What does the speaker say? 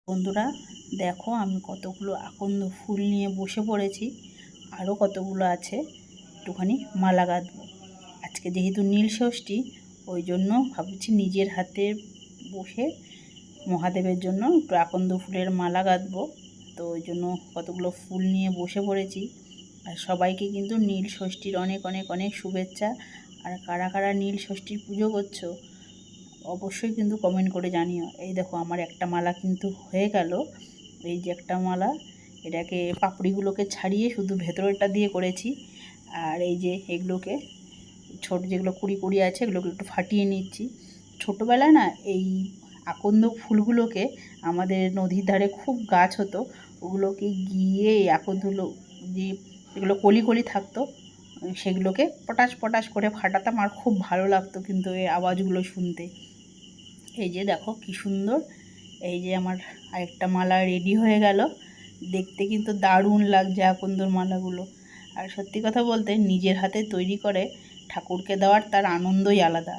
বন্ধুরা দেখো আমি কতগুলো আকন্দ ফুল নিয়ে বসে পড়েছি, আরও কতগুলো আছে, একটুখানি মালা গাঁথবো। আজকে যেহেতু নীল ষষ্ঠী, ওই জন্য ভাবছি নিজের হাতে বসে মহাদেবের জন্য একটু আকন্দ ফুলের মালা গাঁথবো। তো ওই জন্য কতগুলো ফুল নিয়ে বসে পড়েছি। আর সবাইকে কিন্তু নীল ষষ্ঠীর অনেক অনেক অনেক শুভেচ্ছা। আর কারা কারা নীল ষষ্ঠীর পুজো করছো অবশ্যই কিন্তু কমেন্ট করে জানিও। এই দেখো আমার একটা মালা কিন্তু হয়ে গেল। এই যে একটা মালা, এটাকে পাপড়িগুলোকে ছাড়িয়ে শুধু ভেতরেরটা দিয়ে করেছি। আর এই যে এগুলোকে ছোট যেগুলো কুড়ি কুড়ি আছে এগুলোকে একটু ফাটিয়ে নিচ্ছি। ছোটোবেলায় না এই আকন্দ ফুলগুলোকে আমাদের নদীর ধারে খুব গাছ হতো, ওগুলোকে গিয়ে এই আকন্দগুলো যে এগুলো কলি কলি থাকতো সেগুলোকে পটাশ পটাশ করে ফাটাতাম, আর খুব ভালো লাগতো কিন্তু এই আওয়াজগুলো শুনতে। এই যে দেখো কি সুন্দর, এই যে আমার আরেকটা মালা রেডি হয়ে গেল। দেখতে কিন্তু দারুণ লাগছে আকন্দর মালাগুলো। আর সত্যি কথা বলতে নিজের হাতে তৈরি করে ঠাকুরকে দেওয়ার তার আনন্দই আলাদা।